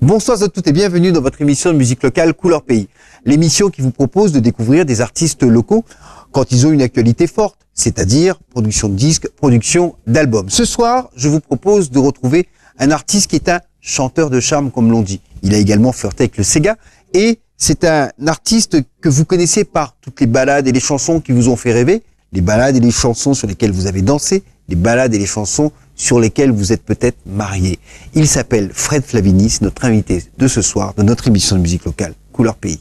Bonsoir à toutes et bienvenue dans votre émission de musique locale Couleur Pays. L'émission qui vous propose de découvrir des artistes locaux quand ils ont une actualité forte, c'est-à-dire production de disques, production d'albums. Ce soir, je vous propose de retrouver un artiste qui est un chanteur de charme, comme l'on dit. Il a également flirté avec le Sega et c'est un artiste que vous connaissez par toutes les ballades et les chansons qui vous ont fait rêver, les ballades et les chansons sur lesquelles vous avez dansé, les ballades et les chansons sur lesquelles vous êtes peut-être mariés. Il s'appelle Fred Flavini, c'est notre invité de ce soir, de notre émission de musique locale, Couleur Pays.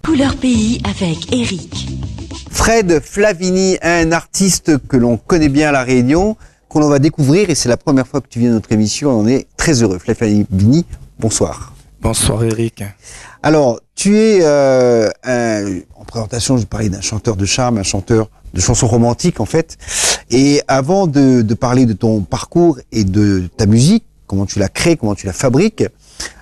Couleur Pays avec Eric. Fred Flavini, un artiste que l'on connaît bien à La Réunion, qu'on va découvrir et c'est la première fois que tu viens à notre émission, on est très heureux. Fred Flavini, bonsoir. Bonsoir Eric. Alors, tu es, en présentation, je parlais d'un chanteur de charme, un chanteur de chansons romantiques en fait. Et avant de parler de ton parcours et de ta musique, comment tu la crées, comment tu la fabriques,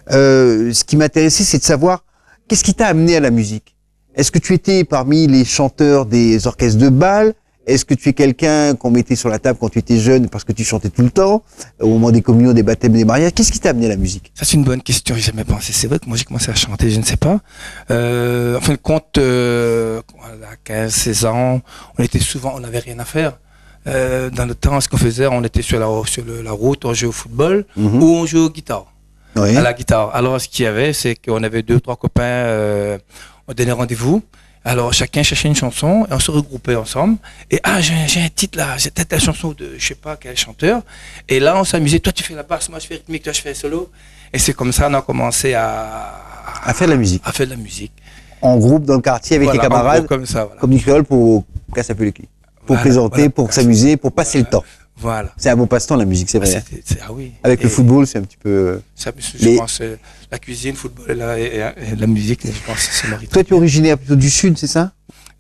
ce qui m'intéressait, c'est de savoir qu'est-ce qui t'a amené à la musique. Est-ce que tu étais parmi les chanteurs des orchestres de bal? Est-ce que tu es quelqu'un qu'on mettait sur la table quand tu étais jeune parce que tu chantais tout le temps, au moment des communions, des baptêmes, des mariages? Qu'est-ce qui t'a amené à la musique? Ça, c'est une bonne question, j'ai jamais pensé. C'est vrai que moi, j'ai commencé à chanter, je ne sais pas. En fin de compte, à 15, 16 ans, on n'avait rien à faire. Dans le temps, ce qu'on faisait, on était sur la route, on jouait au football ou on jouait aux guitares. Oui. À la guitare. Alors, ce qu'il y avait, c'est qu'on avait 2 ou 3 copains, on donnait rendez-vous. Alors, chacun cherchait une chanson et on se regroupait ensemble. Et j'ai un titre là, j'ai peut-être la chanson de je sais pas quel chanteur. Et là, on s'amusait. Toi, tu fais la basse, moi, je fais rythmique, toi, je fais le solo. Et c'est comme ça qu'on a commencé à faire de la musique. À faire de la musique. En groupe, dans le quartier, avec les camarades. Comme ça, voilà. Comme du créole pour casser un peu les clips. Pour présenter, pour s'amuser, pour passer le temps. Voilà. C'est un bon passe-temps, la musique, c'est vrai. Ah oui. Avec le football, c'est un petit peu... Je pense la cuisine, le football et la musique, je pense que c'est mon rythme. Toi, tu es originaire plutôt du sud, c'est ça?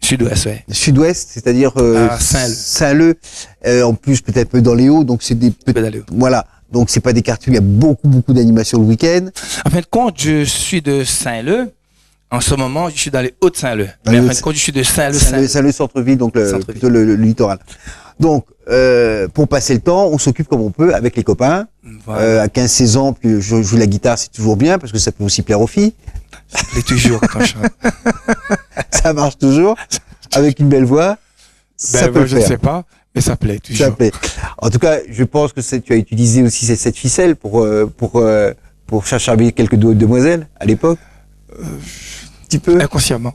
Sud-ouest, oui. Sud-ouest, c'est-à-dire Saint-Leu. Saint-Leu. En plus, peut-être peu dans les Hauts, donc c'est des... Voilà. Donc, c'est pas des quartiers où il y a beaucoup d'animations le week-end. En fin de compte, je suis de Saint-Leu. En ce moment, je suis dans les Hauts-de-Saint-Leu. Mais en fin de compte, je suis de Saint-Leu. Saint-Leu, centre-ville, donc plutôt le littoral. Donc, pour passer le temps, on s'occupe comme on peut avec les copains. Voilà. À 15-16 ans, plus je joue la guitare, c'est toujours bien parce que ça peut aussi plaire aux filles. Ça plaît toujours quand je chante. Ça marche toujours. Avec une belle voix. Ça peut je ne sais pas, mais ça plaît toujours. Ça plaît. En tout cas, je pense que tu as utilisé aussi cette ficelle pour charmer quelques demoiselles à l'époque. Un petit peu. Inconsciemment.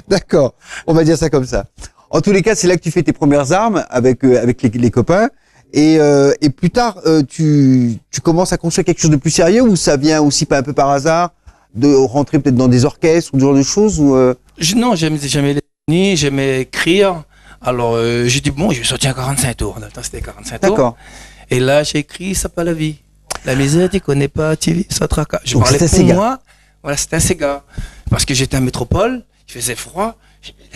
D'accord. On va dire ça comme ça. En tous les cas, c'est là que tu fais tes premières armes avec les copains. Et plus tard, tu commences à construire quelque chose de plus sérieux ou ça vient aussi pas un peu par hasard de rentrer peut-être dans des orchestres ou ce genre de choses ou Non, j'aimais les unis, j'aimais écrire. Alors j'ai dit bon, je vais sortir à 45 tours. Dans le temps, c'était 45 tours. D'accord. Et là, j'ai écrit ça pas la vie. La misère, tu connais pas, tu vis, ça tracas. Je donc parlais pour Sega. moi. Voilà, c'était un Sega. Parce que j'étais en métropole, il faisait froid.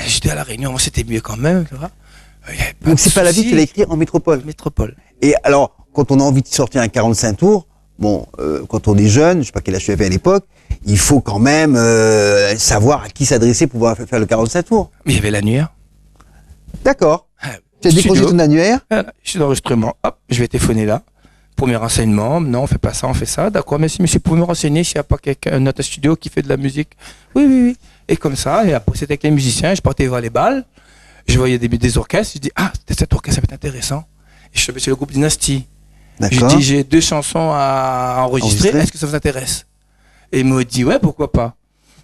J'étais à La Réunion, moi c'était mieux quand même. Tu vois. Donc c'est pas la vie, tu l'as écrit en métropole. Métropole. Et alors, quand on a envie de sortir un 45 tours, bon, quand on est jeune, je sais pas quel âge tu avais à l'époque, il faut quand même savoir à qui s'adresser pour pouvoir faire le 45 tours. Mais il y avait l'annuaire. D'accord. Tu as décroché ton annuaire. Voilà, je suis d'enregistrement. Hop, je vais téléphoner là. Premier renseignement, non, on fait pas ça, on fait ça. D'accord, merci monsieur, pouvez me renseigner s'il n'y a pas un autre studio qui fait de la musique. Oui. Et comme ça, et après c'était avec les musiciens, je partais voir les balles, je voyais des orchestres, je dis cet orchestre ça va être intéressant. Et je suis sur le groupe Dynasty. Je dis j'ai 2 chansons à enregistrer, est-ce que ça vous intéresse? Et il m'a dit ouais, pourquoi pas.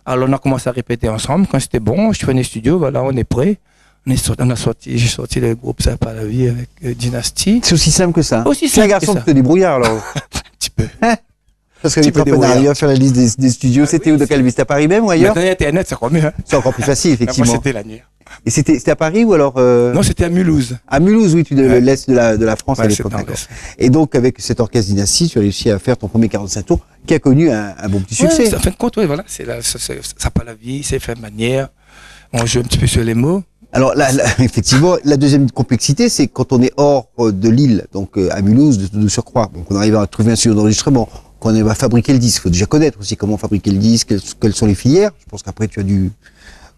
Alors on a commencé à répéter ensemble, quand c'était bon, je suis venu au studio, voilà, on est prêt. J'ai sorti le groupe Ça pas la vie avec Dynasty. C'est aussi simple que ça. Aussi c'est un garçon qui te débrouillard alors. Un petit peu. Parce que les partenariats, faire la liste des studios, c'était où de quelle ville? C'était à Paris même ou ailleurs? Maintenant, Internet, c'est encore mieux. Hein. C'est encore plus facile, effectivement. Moi, c'était l'annuaire. Et c'était à Paris ou alors Non, c'était à Mulhouse. À Mulhouse, oui, l'est de la France à l'époque. Et donc, avec cet orchestre Dynasty, tu as réussi à faire ton premier 45 tours, qui a connu un bon petit succès. En fin de compte, oui, voilà, ça pas la vie, c'est fait de manière. On joue un petit peu sur les mots. Alors effectivement, la deuxième complexité, c'est quand on est hors de l'île, donc à Mulhouse, de surcroît. Donc on arrive à trouver un studio d'enregistrement, qu'on arrive à fabriquer le disque. Il faut déjà connaître aussi comment fabriquer le disque, quelles sont les filières. Je pense qu'après tu as dû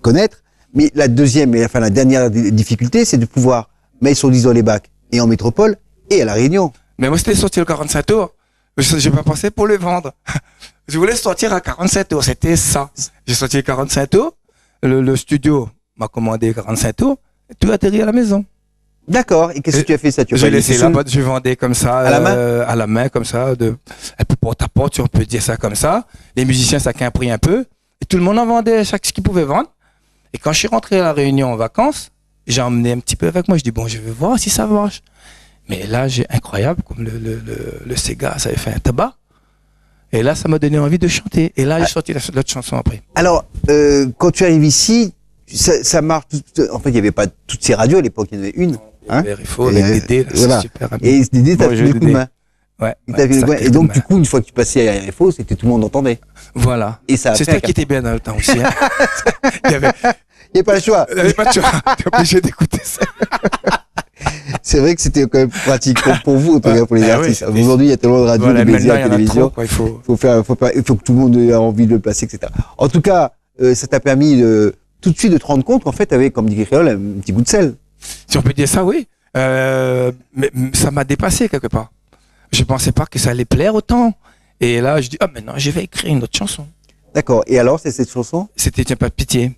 connaître. Mais la dernière difficulté, c'est de pouvoir mettre son disque dans les bacs et en métropole et à La Réunion. Mais moi, c'était sorti le 45 tours. Je pas pensé pour le vendre. Je voulais sortir à 45 tours, c'était ça. J'ai sorti 45 tours, le studio m'a commandé 45 tours, et tout atterri à la maison. D'accord. Et qu'est-ce que tu as fait ça? Tu as J'ai pas laissé laissé là-bas, je vendais comme ça, à la main, comme ça, un peu porte à porte, si on peut dire ça comme ça. Les musiciens, ça a pris un peu, et tout le monde en vendait ce qu'il pouvait vendre. Et quand je suis rentré à la Réunion en vacances, j'ai emmené un petit peu avec moi. Je dis bon, je vais voir si ça marche. Mais là, j'ai incroyable, comme le Sega, ça avait fait un tabac. Et là, ça m'a donné envie de chanter. Et là, j'ai sorti l'autre chanson après. Alors, quand tu arrives ici, ça marche. En fait, il n'y avait pas toutes ces radios à l'époque. Il y en avait une. Hein, il faut avec Dédé, voilà. c'est super. Et Dédé, t'as fait le coup de main. Ouais. Et donc, du coup, une fois que tu passais à RFO, c'était tout le monde entendait. Voilà. Et ça. C'est ça qui était bien dans le temps aussi. Hein. Il n'y avait pas le choix. Il n'y avait pas de choix. Tu es obligé d'écouter ça. C'est vrai que c'était quand même pratique pour vous, en tout cas, pour les artistes. Oui, aujourd'hui, il y a tellement de radios, voilà, de médias, de télévision. Trop, quoi, il faut que tout le monde ait envie de le placer, etc. En tout cas, ça t'a permis tout de suite de te rendre compte qu'en fait, tu avais, comme dit Créole, un petit bout de sel. Si on peut dire ça, oui. Mais ça m'a dépassé quelque part. Je pensais pas que ça allait plaire autant. Et là, je dis, maintenant, je vais écrire une autre chanson. D'accord. Et alors, c'est cette chanson? C'était Tiens pas de pitié.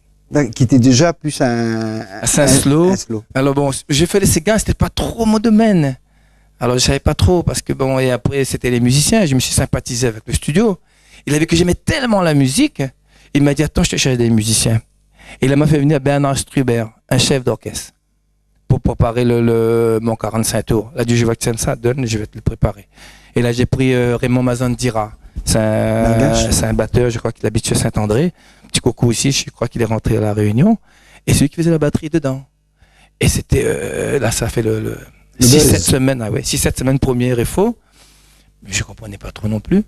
Qui était déjà plus un slow. Alors bon, j'ai fait les Ségas, c'était pas trop mon domaine. Alors je savais pas trop parce que bon, et après c'était les musiciens, je me suis sympathisé avec le studio. Il avait que j'aimais tellement la musique, il m'a dit attends, je te cherche des musiciens. Et il m'a fait venir Bernard Strubert, un chef d'orchestre, pour préparer mon 45 tours. Là, je vois que ça donne, je vais te le préparer. Et là, j'ai pris Raymond Mazandira. C'est un batteur, je crois qu'il habite chez Saint-André. Petit coco aussi, je crois qu'il est rentré à la Réunion. Et celui qui faisait la batterie dedans. Et c'était, là, ça fait le 6-7 semaines, 6-7 semaines premier RFO. Je comprenais pas trop non plus.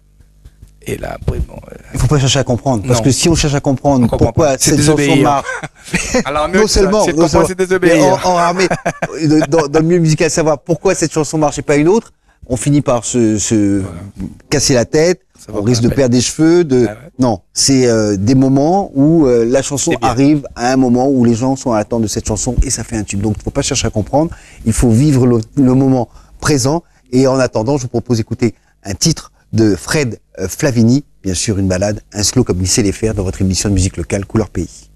Et là, après, bon. Il faut pas chercher à comprendre. Parce que si on cherche à comprendre pourquoi cette chanson marche. Alors, non seulement, c'est désobéir. Dans le milieu musical, savoir pourquoi cette chanson marche et pas une autre, on finit par se casser la tête. On risque de perdre des cheveux. Non, c'est des moments où la chanson arrive à un moment où les gens sont à l'attente de cette chanson et ça fait un tube. Donc, il ne faut pas chercher à comprendre. Il faut vivre le moment présent. Et en attendant, je vous propose d'écouter un titre de Fred Flavini, bien sûr une balade, un slow comme il sait les faire dans votre émission de musique locale Couleur Pays.